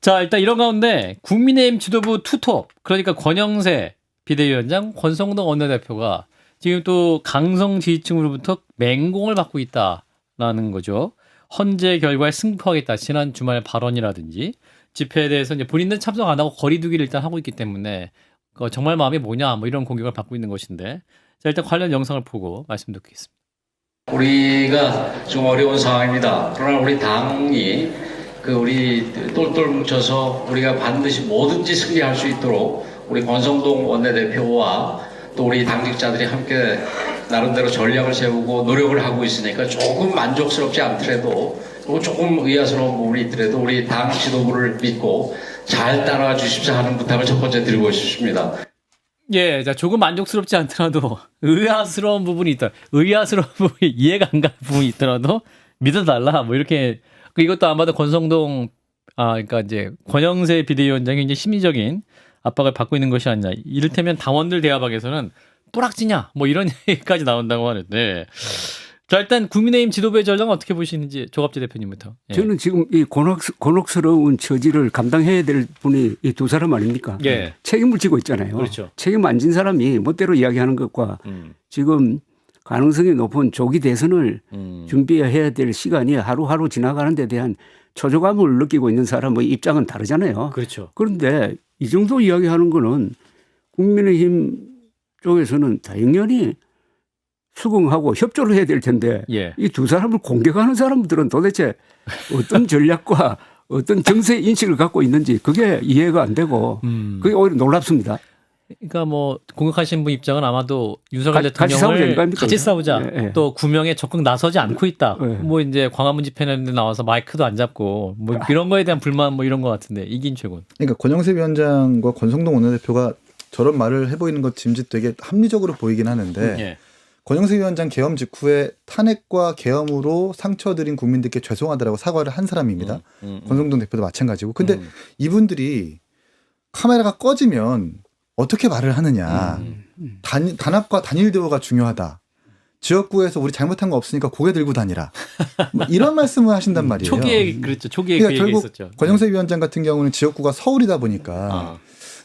자, 일단 이런 가운데 국민의힘 지도부 투톱, 그러니까 권영세 비대위원장, 권성동 원내대표가 지금 또 강성 지지층으로부터 맹공을 받고 있다라는 거죠. 헌재 결과에 승포하겠다. 지난 주말 발언이라든지 집회에 대해서 이제 본인은 참석 안 하고 거리두기를 일단 하고 있기 때문에 정말 마음이 뭐냐 뭐 이런 공격을 받고 있는 것인데, 자, 일단 관련 영상을 보고 말씀 듣겠습니다. 우리가 좀 어려운 상황입니다. 그러나 우리 당이 우리 똘똘 뭉쳐서 우리가 반드시 뭐든지 승리할 수 있도록 우리 권성동 원내대표와 또 우리 당직자들이 함께 나름대로 전략을 세우고 노력을 하고 있으니까 조금 만족스럽지 않더라도 그리고 조금 의아스러운 부분이 있더라도 우리 당 지도부를 믿고 잘 따라와 주십사 하는 부탁을 첫 번째 드리고 싶습니다. 예, 자, 조금 만족스럽지 않더라도 의아스러운 부분이 있다. 의아스러운 부분이 이해가 안 가는 부분이 있더라도 믿어달라. 뭐 이렇게 이것도 아마도 권성동 그러니까 이제 권영세 비대위원장이 이제 심리적인 압박을 받고 있는 것이 아니냐. 이를테면 당원들 대화방에서는 뿌락지냐 뭐 이런 얘기까지 나온다고 하는데, 자, 일단 국민의힘 지도부의 전략은 어떻게 보시는지 조갑재 대표님부터. 예. 저는 지금 이 곤혹스러운 처지를 감당해야 될 분이 이 두 사람 아닙니까? 예. 책임을 지고 있잖아요. 그렇죠. 책임 안 진 사람이 멋대로 이야기하는 것과 지금 가능성이 높은 조기 대선을 준비해야 될 시간이 하루하루 지나가는 데 대한 초조감을 느끼고 있는 사람의 입장은 다르잖아요. 그렇죠. 그런데 이 정도 이야기하는 거는 국민의힘 쪽에서는 당연히 수긍하고 협조를 해야 될 텐데, 예. 이 두 사람을 공격하는 사람들은 도대체 어떤 전략과 어떤 정세 인식을 갖고 있는지 그게 이해가 안 되고 그게 오히려 놀랍습니다. 그러니까 뭐 공격하신 분 입장은 아마도 윤석열 같이 싸우자 대통령을 이거입니까? 같이 싸우자. 예, 예. 또 구명에 적극 나서지 않고 있다. 예. 뭐 이제 광화문 집회하는데 나와서 마이크도 안 잡고 뭐 이런 거에 대한 불만 뭐 이런 것 같은데, 이긴 최군. 그러니까 권영세 위원장과 권성동 원내대표가 저런 말을 해보이는 것 짐짓 되게 합리적으로 보이긴 하는데 예. 권영세 위원장 계엄 직후에 탄핵과 계엄으로 상처드린 국민들께 죄송하다라고 사과를 한 사람입니다. 권성동 대표도 마찬가지고. 근데 이분들이 카메라가 꺼지면 어떻게 말을 하느냐. 단합과 단일 대우가 중요하다. 지역구에서 우리 잘못한 거 없으니까 고개 들고 다니라. 뭐 이런 말씀을 하신단 말이에요. 초기에 그랬죠. 초기에 그러니까 그 얘기 결국 있었죠. 권영세 위원장 같은 경우는 지역구가 서울이다 보니까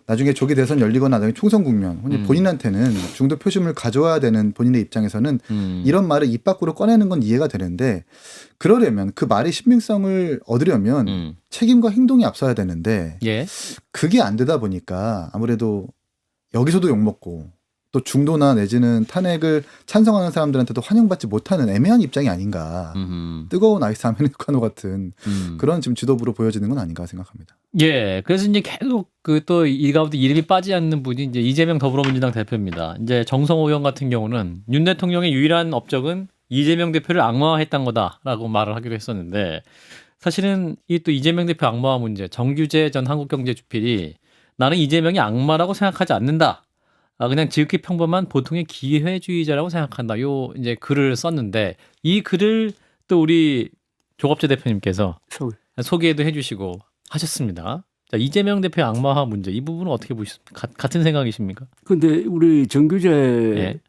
나중에 조기 대선 열리거나 나중에 총선 국면, 본인한테는 중도 표심을 가져와야 되는 본인의 입장에서는 이런 말을 입 밖으로 꺼내는 건 이해가 되는데, 그러려면 그 말의 신빙성을 얻으려면 책임과 행동이 앞서야 되는데 예. 그게 안 되다 보니까 아무래도 여기서도 욕먹고 또 중도나 내지는 탄핵을 찬성하는 사람들한테도 환영받지 못하는 애매한 입장이 아닌가. 뜨거운 아이스 아메리카노 같은 그런 지금 지도부로 보여지는 건 아닌가 생각합니다. 예. 그래서 이제 계속 또 이 가운데 이름이 빠지지 않는 분이 이제 이재명 더불어민주당 대표입니다. 이제 정성호 의원 같은 경우는 윤 대통령의 유일한 업적은 이재명 대표를 악마화했던 거다라고 말을 하기로 했었는데, 사실은 이 또 이재명 대표 악마화 문제, 정규재 전 한국경제주필이 나는 이재명이 악마라고 생각하지 않는다. 그냥 지극히 평범한 보통의 기회주의자라고 생각한다. 요 이제 글을 썼는데, 이 글을 또 우리 조갑재 대표님께서 소개도 해주시고 하셨습니다. 자, 이재명 대표의 악마화 문제, 이 부분은 어떻게 보십니까? 같은 생각이십니까? 그런데 우리 정규재 예.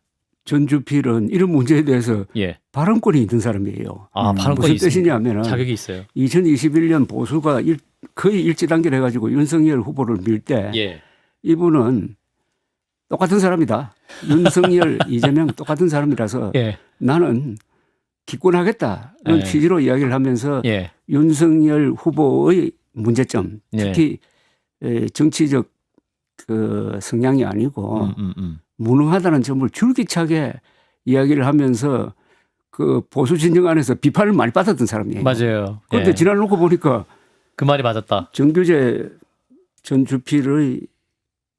전 주필은 이런 문제에 대해서 예. 발언권이 있는 사람이에요. 발언권이 무슨 뜻이냐면 자격이 있어요. 2021년 보수가 거의 일치단결 해가지고 윤석열 후보를 밀 때 예. 이분은 똑같은 사람이다. 윤석열, 이재명 똑같은 사람이라서 예. 나는 기권하겠다는 예. 취지로 이야기를 하면서 예. 윤석열 후보의 문제점, 특히 정치적 그 성향이 아니고 무능하다는 점을 줄기차게 이야기를 하면서 그 보수 진영 안에서 비판을 많이 받았던 사람이에요. 맞아요. 그런데 예. 지난 놓고 보니까 그 말이 맞았다. 정규재 전 주필의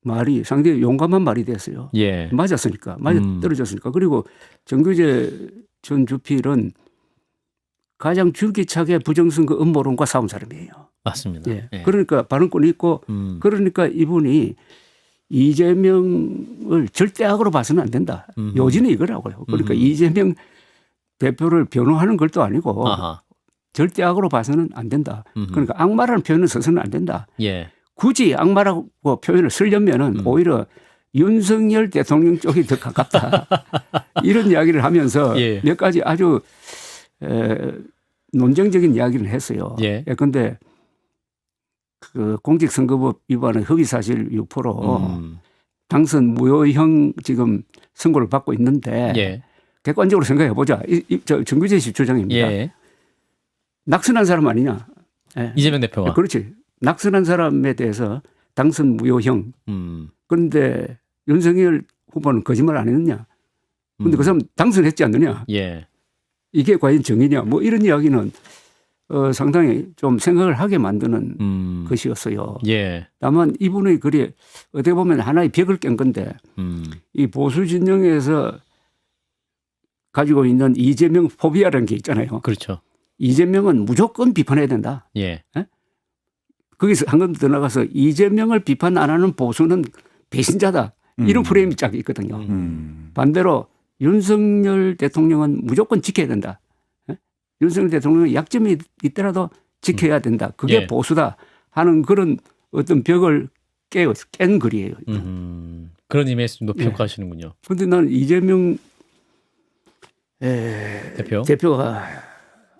말이 상당히 용감한 말이 됐어요. 예. 맞았으니까. 떨어졌으니까. 그리고 정규재 전 주필은 가장 줄기차게 부정선거 음모론과 싸운 사람이에요. 맞습니다. 예. 예. 그러니까 발언권이 있고 그러니까 이분이 이재명을 절대 악으로 봐서는 안 된다. 요지는 이거라고요. 그러니까 이재명 대표를 변호하는 것도 아니고 아하. 절대 악으로 봐서는 안 된다. 그러니까 악마라는 표현을 써서는 안 된다. 예. 굳이 악마라고 표현을 쓰려면은 오히려 윤석열 대통령 쪽이 더 가깝다. 이런 이야기를 하면서 예. 몇 가지 아주 논쟁적인 이야기를 했어요. 예. 그런데 그 공직선거법 위반의 허위사실 유포로 당선 무효형 지금 선고를 받고 있는데 예. 객관적으로 생각해 보자. 저 정규재 씨 주장입니다. 예. 낙선한 사람 아니냐? 예. 이재명 대표가. 그렇지. 낙선한 사람에 대해서 당선 무효형. 그런데 윤석열 후보는 거짓말 안 했느냐? 그런데 그 사람 당선했지 않느냐? 예. 이게 과연 정의냐? 뭐 이런 이야기는 상당히 좀 생각을 하게 만드는 것이었어요. 예. 다만 이분의 글이 어떻게 보면 하나의 벽을 깬 건데 이 보수 진영에서 가지고 있는 이재명 포비아라는 게 있잖아요. 그렇죠. 이재명은 무조건 비판해야 된다. 예. 거기서 한 번 더 나가서 이재명을 비판 안 하는 보수는 배신자다. 이런 프레임이 쫙 있거든요. 반대로 윤석열 대통령은 무조건 지켜야 된다. 윤석열 대통령은 약점이 있더라도 지켜야 된다. 그게 예. 보수다 하는 그런 어떤 벽을 깬 글이에요. 그런 의미에서 좀 높이 평가하시는군요. 그런데 나는 이재명 대표가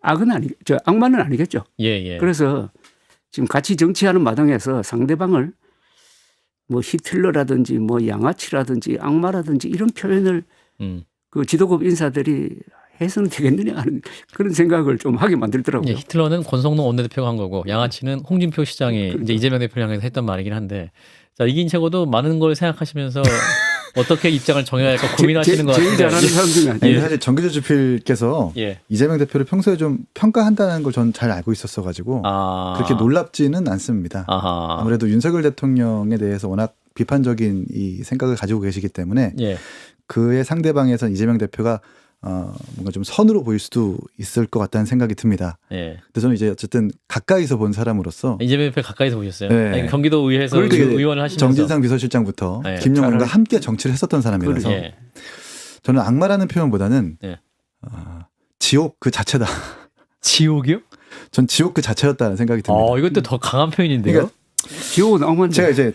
악마는 아니겠죠. 예. 그래서 지금 같이 정치하는 마당에서 상대방을 뭐 히틀러라든지 뭐 양아치라든지 악마라든지 이런 표현을 그 지도급 인사들이 해서는 되겠느냐 하는 그런 생각을 좀 하게 만들더라고요. 예, 히틀러는 권성동 원내대표가 한 거고 양아치는 홍준표 시장이 그렇죠. 이제 이재명 대표를 향해서 했던 말이긴 한데 자 이긴 최고도 많은 걸 생각하시면서 어떻게 입장을 정해야 할까 고민하시는 것 제일 같은데 잘하는 사람 중에 아니, 아니에요. 사실 정기조 주필께서 예. 이재명 대표를 평소에 좀 평가한다는 걸 전 잘 알고 있었어가지고 그렇게 놀랍지는 않습니다. 아하. 아무래도 윤석열 대통령에 대해서 워낙 비판적인 이 생각을 가지고 계시기 때문에 예. 그의 상대방에선 이재명 대표가 뭔가 좀 선으로 보일 수도 있을 것 같다는 생각이 듭니다. 예. 근데 저는 이제 어쨌든 가까이서 본 사람으로서 이재명 대표 가까이서 보셨어요? 네. 아니, 경기도의회에서 그걸 되게 의원을 하시면서 정진상 비서실장부터 네. 김영원과 함께 정치를 했었던 사람이라서 예. 저는 악마라는 표현보다는 네. 지옥 그 자체다. 지옥이요? 전 지옥 그 자체였다는 생각이 듭니다. 이것도 더 강한 표현인데요. 그러니까 지옥은 악마인데. 제가 이제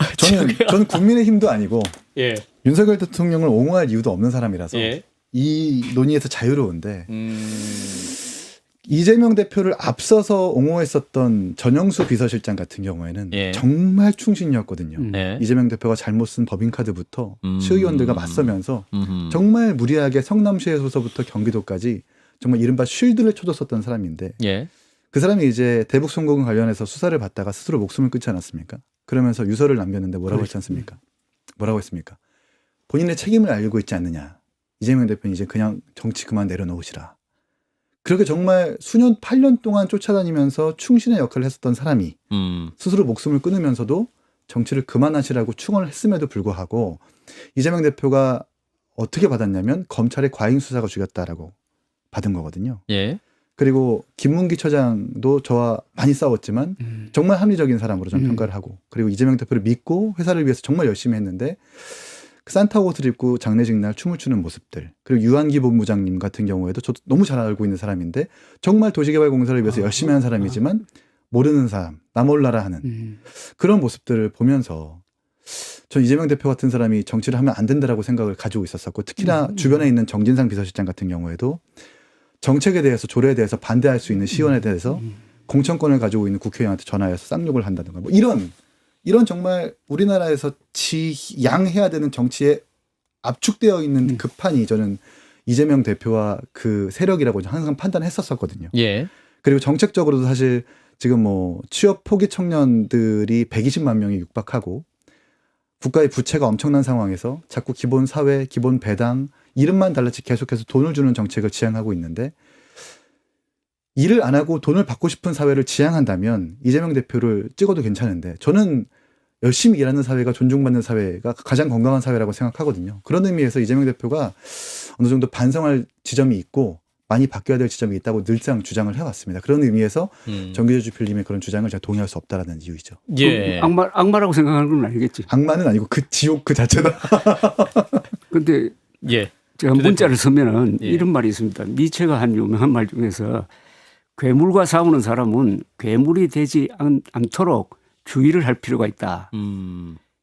저는 국민의힘도 아니고 예. 윤석열 대통령을 옹호할 이유도 없는 사람이라서 예. 이 논의에서 자유로운데 이재명 대표를 앞서서 옹호했었던 전영수 비서실장 같은 경우에는 예. 정말 충신이었거든요. 네. 이재명 대표가 잘못 쓴 법인카드부터 시의원들과 맞서면서 음흠. 정말 무리하게 성남시에서부터 경기도까지 정말 이른바 쉴드를 쳐줬었던 사람인데 예. 그 사람이 이제 대북 송금 관련해서 수사를 받다가 스스로 목숨을 끊지 않았습니까? 그러면서 유서를 남겼는데 뭐라고 했지 않습니까? 뭐라고 했습니까? 본인의 책임을 알고 있지 않느냐. 이재명 대표는 이제 그냥 정치 그만 내려놓으시라. 그렇게 정말 수년 8년 동안 쫓아다니면서 충신의 역할을 했었던 사람이 스스로 목숨을 끊으면서도 정치를 그만하시라고 충원을 했음에도 불구하고 이재명 대표가 어떻게 받았냐면 검찰의 과잉 수사가 죽였다라고 받은 거거든요. 예. 그리고 김문기 처장도 저와 많이 싸웠지만 정말 합리적인 사람으로 좀 평가를 하고 그리고 이재명 대표를 믿고 회사를 위해서 정말 열심히 했는데 그 산타 옷을 입고 장례식 날 춤을 추는 모습들 그리고 유한기 본부장님 같은 경우에도 저도 너무 잘 알고 있는 사람인데 정말 도시개발공사를 위해서 열심히 한 사람이지만 모르는 사람 나 몰라라 하는 그런 모습들을 보면서 전 이재명 대표 같은 사람이 정치를 하면 안 된다라고 생각을 가지고 있었었고 특히나 주변에 있는 정진상 비서실장 같은 경우에도 정책에 대해서 조례에 대해서 반대할 수 있는 시의원에 대해서 공천권을 가지고 있는 국회의원한테 전화해서 쌍욕을 한다든가 뭐 이런 정말 우리나라에서 지양해야 되는 정치에 압축되어 있는 그 판이 저는 이재명 대표와 그 세력이라고 항상 판단했었거든요. 예. 그리고 정책적으로도 사실 지금 뭐 취업 포기 청년들이 120만 명이 육박하고 국가의 부채가 엄청난 상황에서 자꾸 기본 사회, 기본 배당 이름만 달랐지 계속해서 돈을 주는 정책을 지향하고 있는데 일을 안 하고 돈을 받고 싶은 사회를 지향한다면 이재명 대표를 찍어도 괜찮은데 저는 열심히 일하는 사회가 존중받는 사회가 가장 건강한 사회라고 생각하거든요. 그런 의미에서 이재명 대표가 어느 정도 반성할 지점이 있고 많이 바뀌어야 될 지점이 있다고 늘상 주장을 해왔습니다. 그런 의미에서 정기조 주필님의 그런 주장을 제가 동의할 수 없다라는 이유이죠. 예. 악마라고 생각하는 건 아니겠지. 악마는 아니고 그 지옥 그 자체다. 근데 예. 제가 문자를 쓰면은 예. 이런 말이 있습니다. 니체가 한 유명한 말 중에서 괴물과 싸우는 사람은 괴물이 되지 않도록 주의를 할 필요가 있다.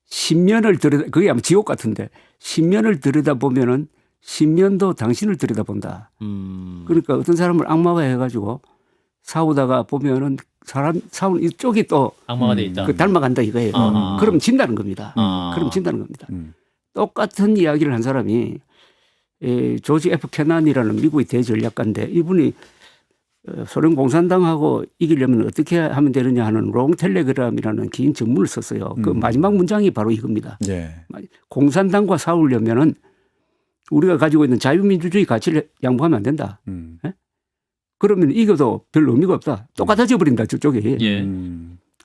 10년을 그게 아마 지옥 같은데 10년을 들여다보면은 10년도 당신을 들여다본다. 그러니까 어떤 사람을 악마화 해가지고 싸우다가 보면은 사울 이쪽이 또 악마가 돼 있다. 그 닮아간다 이거예요. 아. 그럼 진다는 겁니다. 아. 그럼 진다는 겁니다. 똑같은 이야기를 한 사람이 조지 F 케난이라는 미국의 대전략가인데 이분이 소련 공산당하고 이기려면 어떻게 하면 되느냐 하는 롱 텔레그램이라는 긴 전문을 썼어요. 그 마지막 문장이 바로 이겁니다. 예. 공산당과 싸우려면은 우리가 가지고 있는 자유민주주의 가치를 양보하면 안 된다. 예? 그러면 이겨도 별 의미가 없다. 똑같아져 버린다 저쪽이. 예.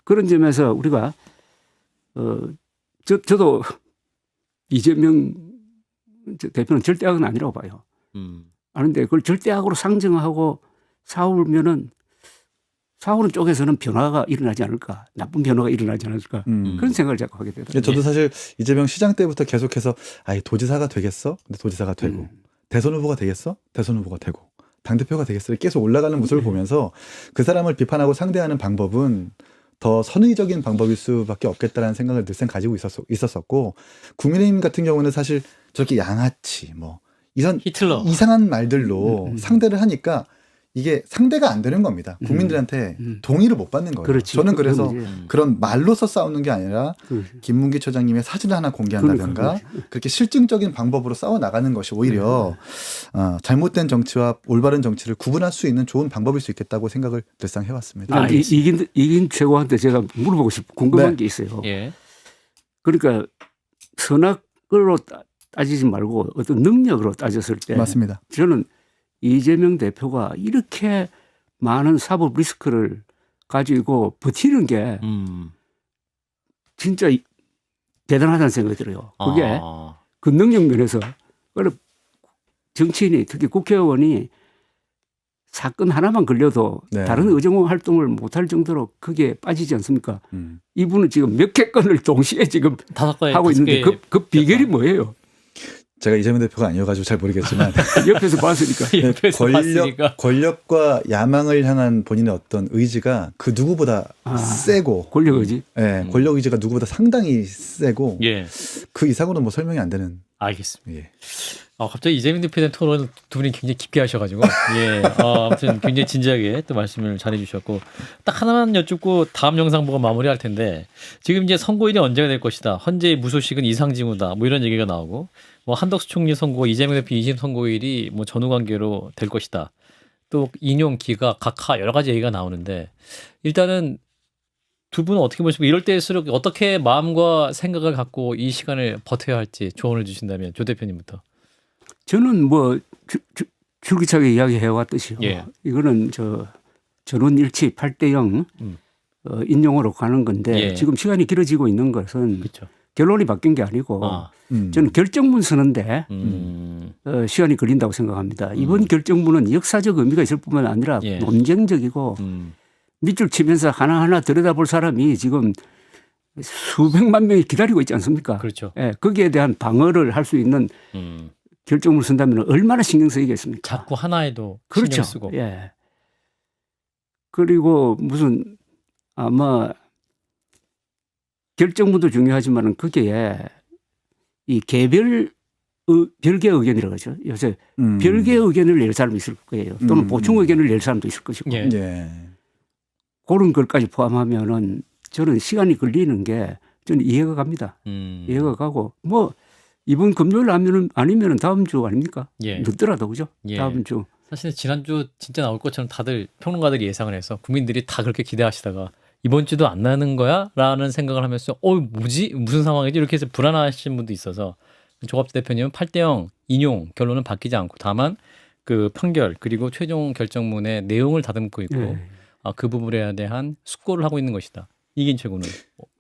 그런 점에서 우리가 저도 이재명 대표는 절대악은 아니라고 봐요. 아는데 그걸 절대악으로 상정하고 싸우면은 싸우는 쪽에서는 변화가 일어나지 않을까, 나쁜 변화가 일어나지 않을까 그런 생각을 자꾸 하게 되더라고요. 저도 사실 이재명 시장 때부터 계속해서 도지사가 되겠어? 근데 도지사가 되고 대선 후보가 되겠어? 대선 후보가 되고 당대표가 되겠어? 계속 올라가는 모습을 보면서 그 사람을 비판하고 상대하는 방법은 더 선의적인 방법일 수밖에 없겠다라는 생각을 늘상 가지고 있었었고 국민의힘 같은 경우는 사실 저렇게 양아치 히틀러 이상한 말들로 상대를 하니까 이게 상대가 안 되는 겁니다. 국민들한테 동의를 못 받는 거예요. 그렇지. 저는 그래서 그건 그런 말로서 싸우는 게 아니라 김문기 처장님의 사진을 하나 공개한다든가 그렇게 실증적인 방법으로 싸워 나가는 것이 오히려 잘못된 정치와 올바른 정치를 구분할 수 있는 좋은 방법일 수 있겠다고 생각을 늘상 해왔습니다. 이긴 최고한테 제가 물어보고 궁금한 게 있어요. 예. 그러니까 선악으로 따지지 말고 어떤 능력으로 따졌을 때 맞습니다. 저는 이재명 대표가 이렇게 많은 사법 리스크를 가지고 버티는 게 진짜 대단하다는 생각이 들어요. 그게 그 능력 면에서 정치인이 특히 국회의원이 사건 하나만 걸려도 네. 다른 의정 활동을 못할 정도로 크게 빠지지 않습니까? 이분은 지금 몇 개 건을 동시에 지금 5개 하고 있는데 그 비결이 뭐예요? 제가 이재명 대표가 아니어가지고 잘 모르겠지만 옆에서 봤으니까. 옆에서 봤으니까. 권력과 야망을 향한 본인의 어떤 의지가 그 누구보다 세고 권력 의지. 예, 권력 의지가 누구보다 상당히 세고 예. 그 이상으로는 뭐 설명이 안 되는. 알겠습니다. 예. 갑자기 이재명 대표에 대한 토론을 두 분이 굉장히 깊게 하셔가지고 예, 아무튼 굉장히 진지하게 또 말씀을 잘해주셨고 딱 하나만 여쭙고 다음 영상 보고 마무리할 텐데 지금 이제 선고일이 언제가 될 것이다. 헌재의 무소식은 이상징후다. 뭐 이런 얘기가 나오고 뭐 한덕수 총리 선고, 이재명 대표 2심 선고일이 뭐 전후관계로 될 것이다. 또 인용, 기각, 각하 여러 가지 얘기가 나오는데 일단은 두 분은 어떻게 보시고 이럴 때일수록 어떻게 마음과 생각을 갖고 이 시간을 버텨야 할지 조언을 주신다면 조 대표님부터. 저는 뭐 줄기차게 이야기해 왔듯이요. 예. 이거는 전원일치 8대0 인용으로 가는 건데 예. 지금 시간이 길어지고 있는 것은 그렇죠. 결론이 바뀐 게 아니고 저는 결정문 쓰는데 시간이 걸린다고 생각합니다. 이번 결정문은 역사적 의미가 있을 뿐만 아니라 예. 논쟁적이고 밑줄 치면서 하나하나 들여다볼 사람이 지금 수백만 명이 기다리고 있지 않습니까? 그렇죠. 예, 거기에 대한 방어를 할 수 있는 결정문을 쓴다면 얼마나 신경 쓰이겠습니까? 자꾸 하나에도 그렇죠. 신경 쓰고. 예. 그리고 무슨 아마 결정문도 중요하지만은 거기에 이 개별 별개 의견이라고 하죠. 요새 별개 의견을 낼 사람이 있을 거예요. 또는 보충 의견을 낼 사람도 있을 것이고. 예. 예. 그런 것까지 포함하면은 저는 시간이 걸리는 게 저는 이해가 갑니다. 이해가 가고 뭐 이번 금요일 아니면은 다음 주 아닙니까? 예. 늦더라도 그죠? 예. 다음 주. 사실 지난주 진짜 나올 것처럼 다들 평론가들이 예상을 해서 국민들이 다 그렇게 기대하시다가 이번 주도 안 나는 거야? 라는 생각을 하면서 뭐지? 무슨 상황이지? 이렇게 해서 불안하신 분도 있어서 조갑재 대표님은 8대0 인용 결론은 바뀌지 않고 다만 그 판결 그리고 최종 결정문의 내용을 다듬고 있고 예. 그 부분에 대한 숙고를 하고 있는 것이다. 이긴 최고는.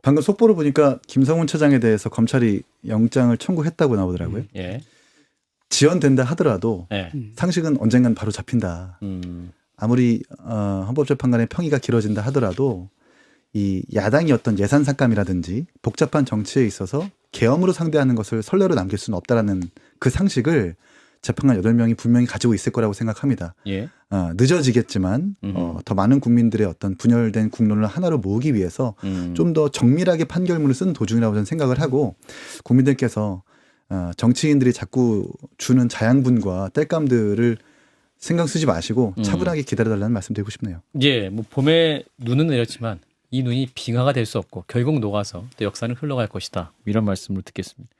방금 속보를 보니까 김성훈 차장에 대해서 검찰이 영장을 청구했다고 나오더라고요. 예. 지연된다 하더라도 예. 상식은 언젠간 바로 잡힌다. 아무리 헌법재판관의 평의가 길어진다 하더라도 이 야당이 어떤 예산 삭감이라든지 복잡한 정치에 있어서 계엄으로 상대하는 것을 선례로 남길 수는 없다라는 그 상식을 재판관 8명이 분명히 가지고 있을 거라고 생각합니다. 예. 늦어지겠지만 더 많은 국민들의 어떤 분열된 국론을 하나로 모으기 위해서 좀 더 정밀하게 판결문을 쓴 도중이라고 저는 생각을 하고 국민들께서 정치인들이 자꾸 주는 자양분과 땔감들을 신경 쓰지 마시고 차분하게 기다려달라는 말씀 드리고 싶네요. 예, 뭐 봄에 눈은 내렸지만 이 눈이 빙하가 될 수 없고 결국 녹아서 또 역사는 흘러갈 것이다. 이런 말씀을 듣겠습니다.